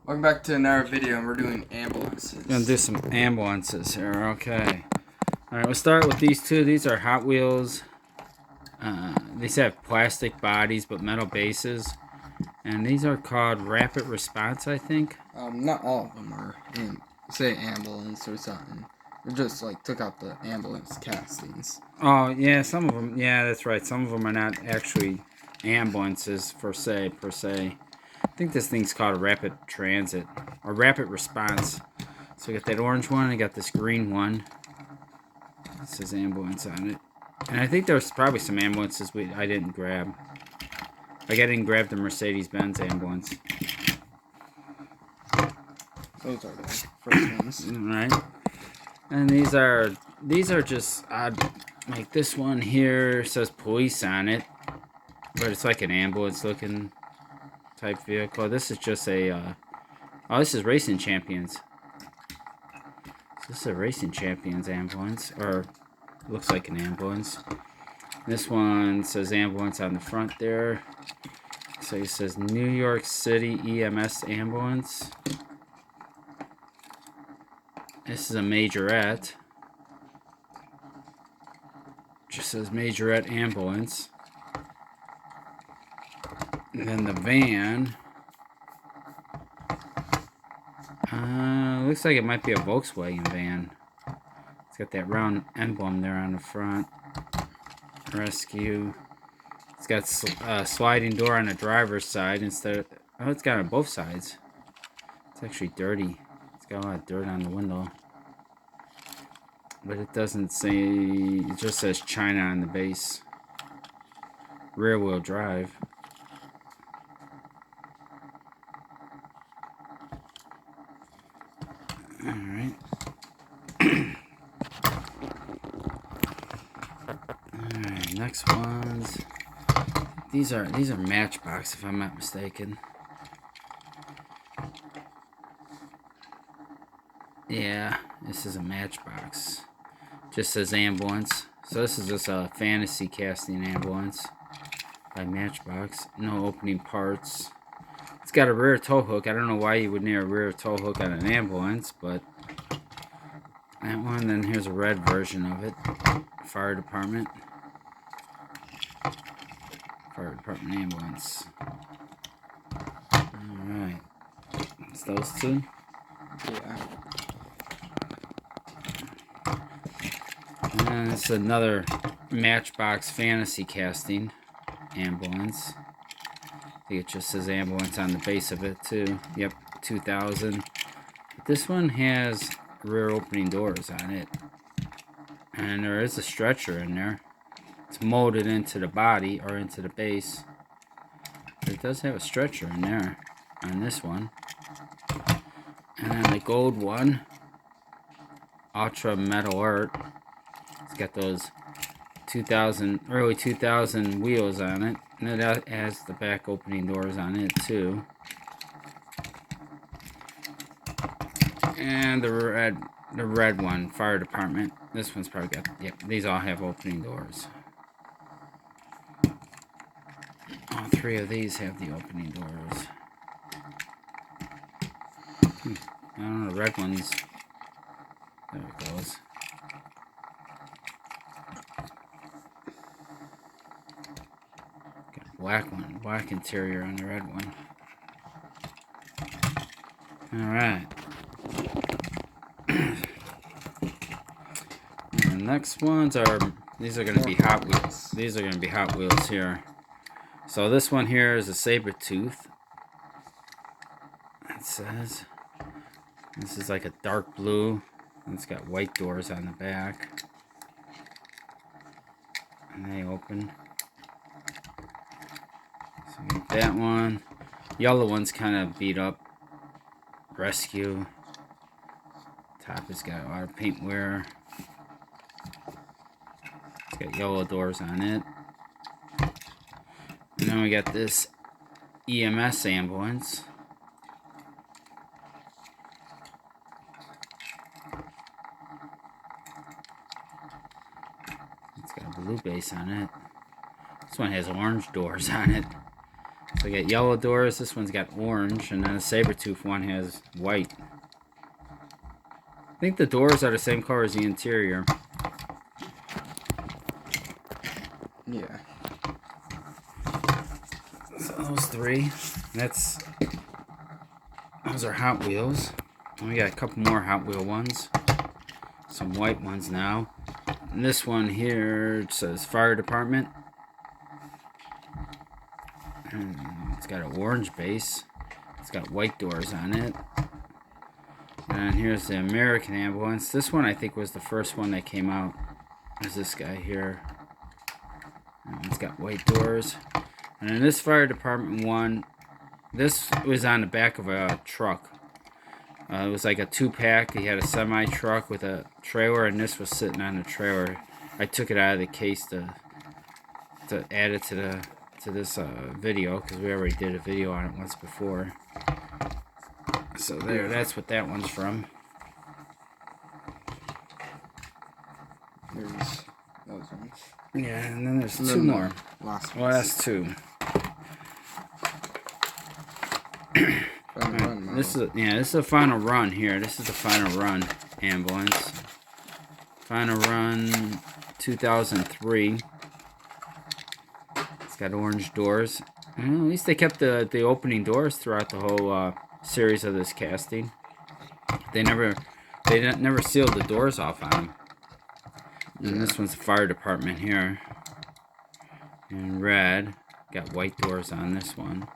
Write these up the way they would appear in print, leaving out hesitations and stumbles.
Welcome back to another video, and we're doing ambulances. We're gonna do some ambulances here, okay. Alright, we'll start with these two. These are Hot Wheels. These have plastic bodies but metal bases. And these are called Rapid Response, I think. Not all of them are in, say, ambulance or something. We just, like, took out the ambulance castings. Oh, yeah, some of them, yeah, that's right. Some of them are not actually ambulances, per se. I think this thing's called a Rapid Transit, or Rapid Response. So we got that orange one, and I got this green one. It says ambulance on it. And I think there's probably some ambulances I didn't grab. Like I didn't grab the Mercedes-Benz ambulance. Those are the first ones. Alright. And these are just odd. Like this one here says police on it. But it's like an ambulance looking type vehicle. This is just a oh, this is Racing Champions. So this is a Racing Champions ambulance, or looks like an ambulance. This one says ambulance on the front there. So it says New York City EMS ambulance. This is a Majorette. Just says Majorette ambulance. And then the van. Looks like it might be a Volkswagen van. It's got that round emblem there on the front. Rescue. It's got a sliding door on the driver's side instead of... Oh, it's got on both sides. It's actually dirty. It's got a lot of dirt on the window. But it doesn't say... It just says China on the base. Rear wheel drive. Alright. Alright, next ones. These are Matchbox, if I'm not mistaken. Yeah, this is a Matchbox. Just says ambulance. So this is just a fantasy casting ambulance by Matchbox. No opening parts. It's got a rear tow hook. I don't know why you would need a rear tow hook on an ambulance, but that one. Then here's a red version of it. Fire department. Fire department ambulance. Alright. It's those two. Yeah. And it's another Matchbox fantasy casting ambulance. I think it just says ambulance on the base of it too. Yep, 2000. But this one has rear opening doors on it. And there is a stretcher in there. It's molded into the body or into the base. But it does have a stretcher in there on this one. And then the gold one, Ultra Metal Art. It's got those early 2000 wheels on it. And it has the back opening doors on it too. And the red one, fire department. This one's probably got, yep, these all have opening doors. All three of these have the opening doors. I don't know, the red ones. There it goes. Got a black one, black interior on the red one. Alright. The next ones are, these are going to be Hot Wheels. These are going to be Hot Wheels here. So this one here is a Saber-Tooth. It says. This is like a dark blue. And it's got white doors on the back. And they open. So we got that one. Yellow one's kind of beat up. Rescue. Top has got a lot of paint wear. It's got yellow doors on it. And then we got this EMS ambulance. It's got a blue base on it. This one has orange doors on it. So I got yellow doors. This one's got orange, and then the saber-tooth one has white. I think the doors are the same color as the interior. Yeah. So those three. Those are Hot Wheels. And we got a couple more Hot Wheel ones. Some white ones now. And this one here says Fire Department. And it's got an orange base. It's got white doors on it. And here's the American ambulance. This one I think was the first one that came out. There's this guy here. And it's got white doors. And then this fire department one, this was on the back of a truck. It was like a 2-pack. He had a semi-truck with a trailer, and this was sitting on the trailer. I took it out of the case to add it to this video, because we already did a video on it once before. So there, that's what that one's from. There's those ones. Yeah, and then there's two more. Last two. Run, this is a final run here. This is the final run ambulance. Final run 2003. It's got orange doors. Well, at least they kept the opening doors throughout the whole series of this casting. They never sealed the doors off on them. And this one's the fire department here. In red. Got white doors on this one.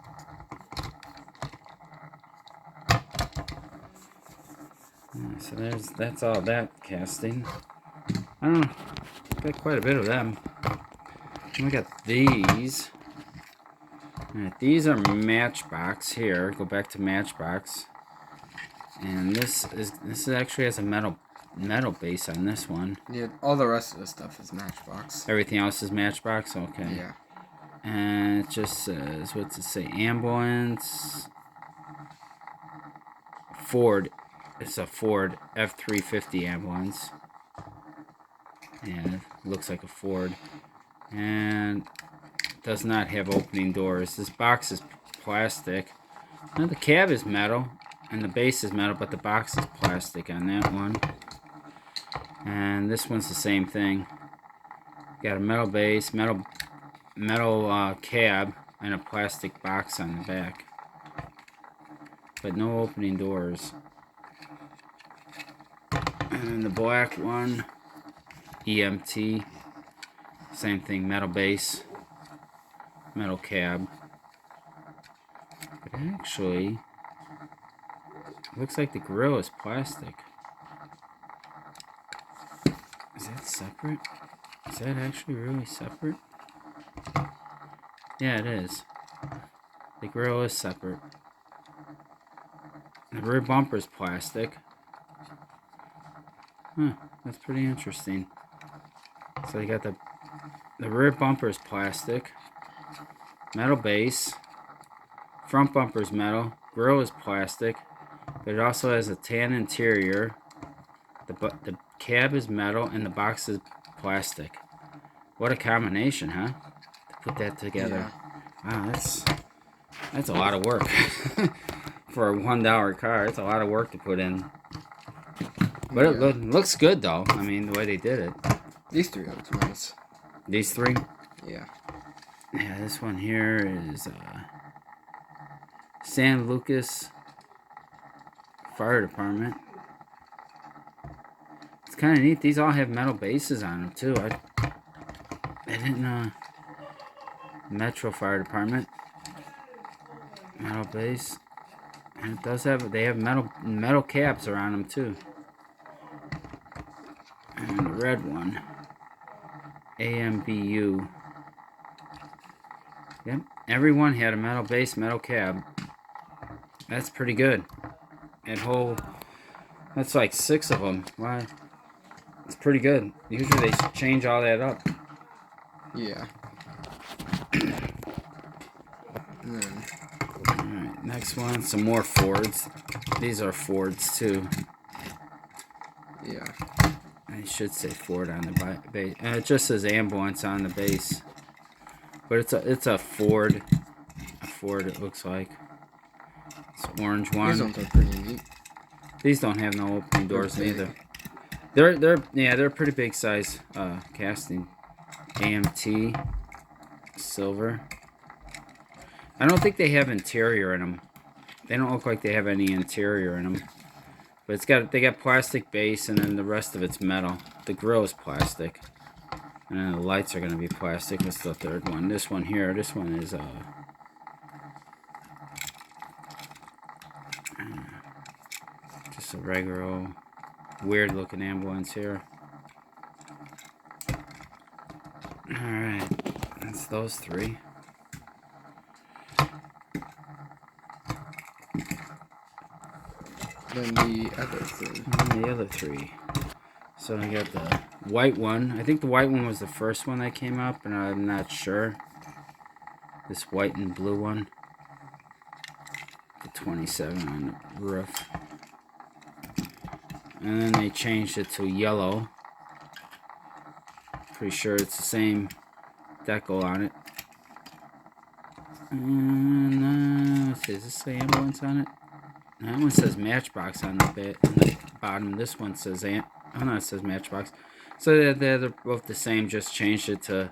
Yeah, so that's all that casting. I don't know. Got quite a bit of them. And we got these. Alright, these are Matchbox here. Go back to Matchbox. And this actually has a metal base on this one. Yeah, all the rest of the stuff is Matchbox. Everything else is Matchbox? Okay. Yeah. And it just says, what's it say? Ambulance. Ford. It's a Ford F-350 ambulance. And it looks like a Ford. And does not have opening doors. This box is plastic. Now the cab is metal. And the base is metal, but the box is plastic on that one. And this one's the same thing. Got a metal base, metal cab, and a plastic box on the back. But no opening doors. And the black one, EMT. Same thing, metal base, metal cab. But actually, looks like the grill is plastic. Is that separate? Is that actually really separate? Yeah, it is. The grill is separate. The rear bumper is plastic. Huh, that's pretty interesting. So you got the rear bumper is plastic. Metal base. Front bumper is metal. Grill is plastic. But it also has a tan interior. The cab is metal and the box is plastic. What a combination, huh? To put that together. Yeah. Wow, that's a lot of work. For a $1 car, it's a lot of work to put in. But it looks good though. I mean, the way they did it. These three look nice. These three? Yeah. Yeah, this one here is San Lucas Fire Department. It's kind of neat. These all have metal bases on them too. I didn't know. Metro Fire Department. Metal base. And it does have, they have metal caps around them too. And the red one. AMBU. Yep. Everyone had a metal base, metal cab. That's pretty good. That's like 6 of them. Wow. It's pretty good. Usually they change all that up. Yeah. Alright, next one. Some more Fords. These are Fords too. Yeah. I should say Ford on the base. And it just says ambulance on the base. But it's a Ford Ford, it looks like. It's orange one. These ones are pretty neat. These don't have no opening doors big. neither. They're pretty big size casting. AMT silver. I don't think they have interior in them. They don't look like they have any interior in them. But they got plastic base, and then the rest of it's metal. The grill is plastic. And then the lights are going to be plastic. What's the third one? This one here. This one is just a regular weird looking ambulance here. Alright. That's those three. Then the other three. And the other three. So I got the white one. I think the white one was the first one that came up, and I'm not sure. This white and blue one. The 27 on the roof. And then they changed it to yellow. Pretty sure it's the same decal on it. And let's see, does this say ambulance on it? That one says Matchbox on the bottom. This one says it says Matchbox. So they're both the same, just changed it to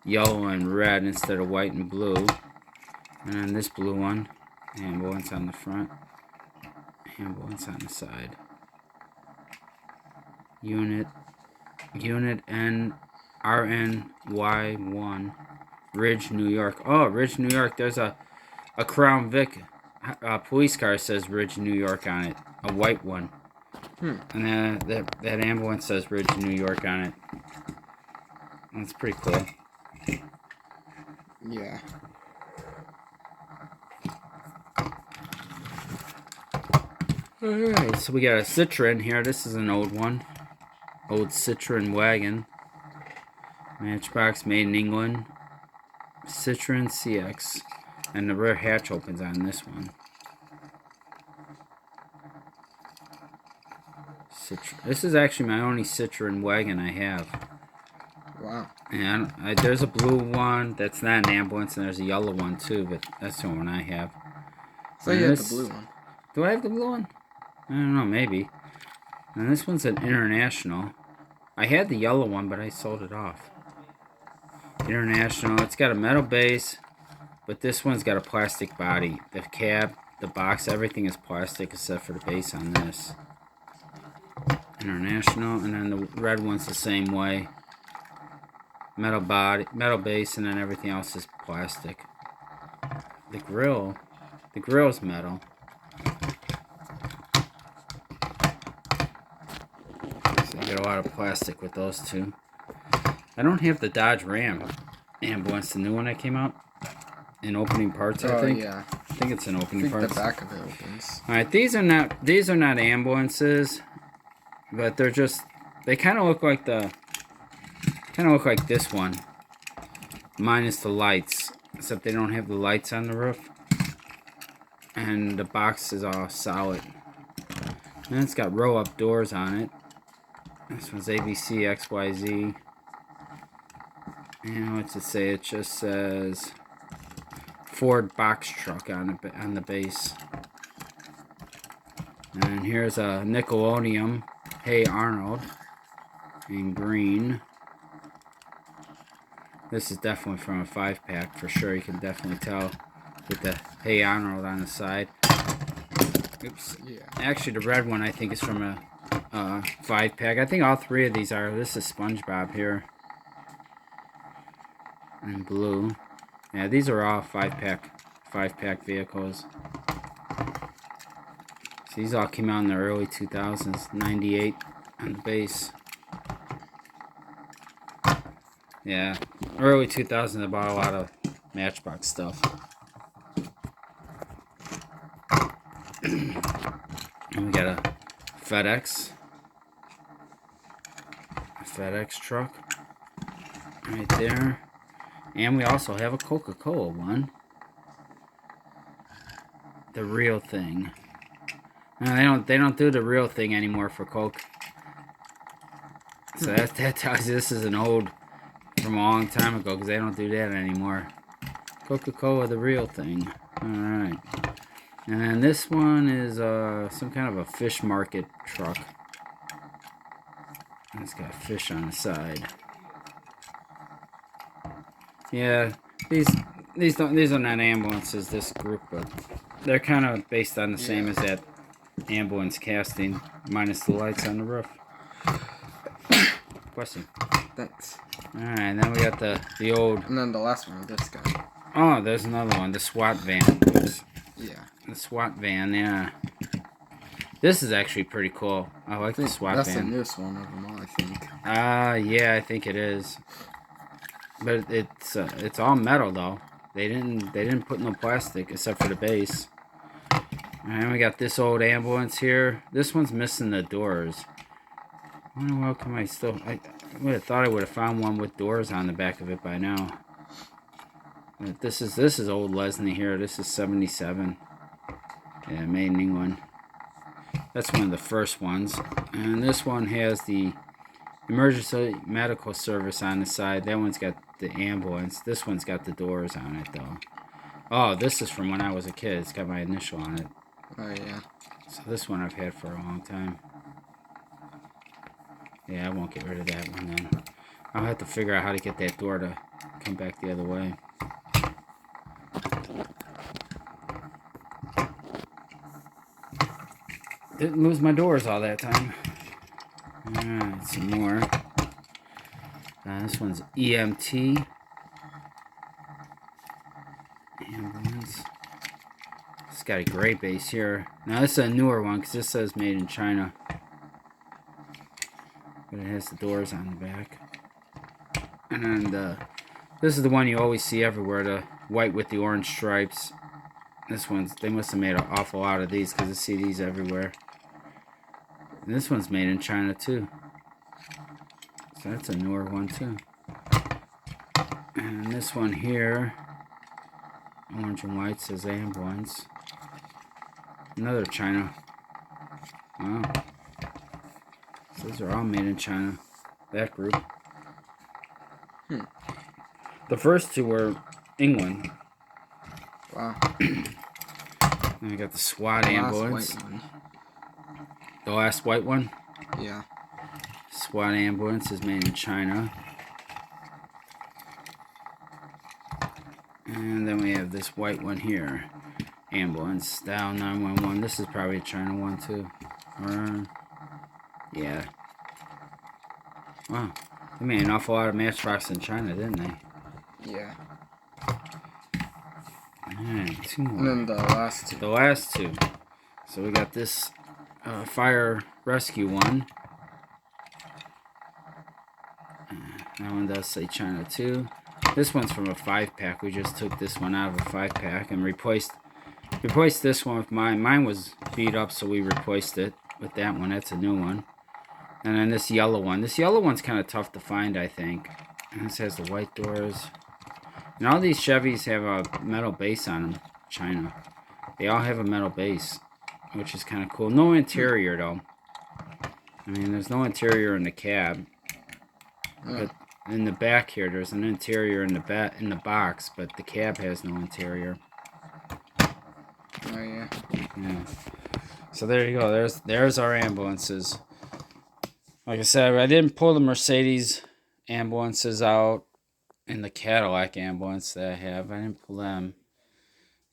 yellow and red instead of white and blue. And then this blue one, ambulance on the front, ambulance on the side. Unit N RNY1, Ridge, New York. Oh, Ridge, New York. There's a Crown Vic police car says Ridge, New York on it. A white one. And that ambulance says Ridge, New York on it. That's pretty cool. Yeah. Alright, so we got a Citron here. This is an old one. Old Citron wagon. Matchbox made in England. Citron CX. And the rear hatch opens on this one. This is actually my only Citron wagon I have. Wow. And there's a blue one that's not an ambulance, and there's a yellow one too, but that's the one I have. So you have the blue one. Do I have the blue one? I don't know, maybe. And this one's an International. I had the yellow one, but I sold it off. International. It's got a metal base, but this one's got a plastic body. The cab, the box, everything is plastic except for the base on this. International, and then the red one's the same way. Metal body, metal base, and then everything else is plastic. The grill's metal. So you get a lot of plastic with those two. I don't have the Dodge Ram ambulance, the new one that came out in opening parts. I think. Yeah. I think it's in opening parts. The back of it opens. All right, these are not ambulances, but they're just, they kind of look like this one, minus the lights, except they don't have the lights on the roof, and the box is all solid. And it's got row up doors on it. This one's ABC XYZ. And what's it say? It just says Ford box truck on the base. And here's a Nickelodeon Hey Arnold in green. This is definitely from a 5-pack for sure. You can definitely tell with the Hey Arnold on the side. Oops. Yeah. Actually, the red one I think is from a 5-pack. I think all three of these are. This is SpongeBob here. And blue. Yeah, these are all 5-pack vehicles. So these all came out in the early 2000s, 98 on the base. Yeah, early 2000s I bought a lot of Matchbox stuff. And we got a FedEx truck right there. And we also have a Coca-Cola one. The real thing. No, they don't do the real thing anymore for Coke. So that tells you this is an old, from a long time ago, because they don't do that anymore. Coca-Cola, the real thing. Alright. And then this one is some kind of a fish market truck. And it's got fish on the side. Yeah, these are not ambulances, this group, but they're kind of based on the same as that ambulance casting, minus the lights on the roof. Question. Thanks. Alright, and then we got the old... And then the last one, this guy. Oh, there's another one, the SWAT van. Oops. Yeah. The SWAT van, yeah. This is actually pretty cool. I like the SWAT van. That's the newest one of them all, I think. Yeah, I think it is. But it's all metal though. They didn't put no plastic except for the base. And we got this old ambulance here. This one's missing the doors. I wonder how come I would have thought I would have found one with doors on the back of it by now. But this is old Lesney here. This is 77. Yeah, made in England. That's one of the first ones. And this one has the emergency medical service on the side. That one's got the ambulance. This one's got the doors on it though. Oh, this is from when I was a kid. It's got my initial on it. Oh yeah. So this one I've had for a long time. Yeah, I won't get rid of that one then. I'll have to figure out how to get that door to come back the other way. Didn't lose my doors all that time. Alright, some more. This one's EMT. Ambulance. It's got a gray base here. Now this is a newer one because this says made in China. But it has the doors on the back. And this is the one you always see everywhere, the white with the orange stripes. This one's, they must have made an awful lot of these because I see these everywhere. And this one's made in China too. So that's a newer one too. And this one here, orange and white, says ambulance. Another China. Wow. So these are all made in China. That group. The first two were England. Wow. And we got the SWAT ambulance. The last white one? Yeah. SWAT ambulance is made in China. And then we have this white one here. Ambulance, dial 911. This is probably a China one too. Yeah. Wow. They made an awful lot of Matchbox in China, didn't they? Yeah. Alright, two more. And then the last two. The last two. So we got this fire rescue one. That one does say China too. This one's from a 5-pack. We just took this one out of a 5-pack and replaced this one with mine. Mine was beat up, so we replaced it with that one. That's a new one. And then this yellow one. This yellow one's kind of tough to find, I think. And this has the white doors. And all these Chevys have a metal base on them. China. They all have a metal base, which is kind of cool. No interior, though. I mean, there's no interior in the cab. But in the back here, there's an interior in the box, but the cab has no interior. Oh yeah. Yeah. So there you go. There's our ambulances. Like I said, I didn't pull the Mercedes ambulances out and the Cadillac ambulance that I have. I didn't pull them.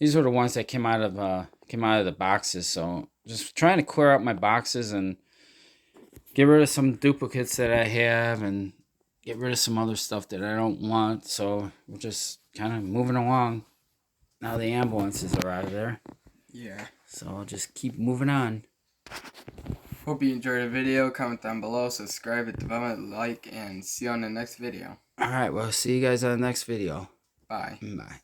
These were the ones that came out of the boxes. So just trying to clear out my boxes and get rid of some duplicates that I have and get rid of some other stuff that I don't want. So we're just kind of moving along. Now the ambulances are out of there. Yeah. So I'll just keep moving on. Hope you enjoyed the video. Comment down below, subscribe, hit the button, like, and see you on the next video. Alright, well, see you guys on the next video. Bye. Bye.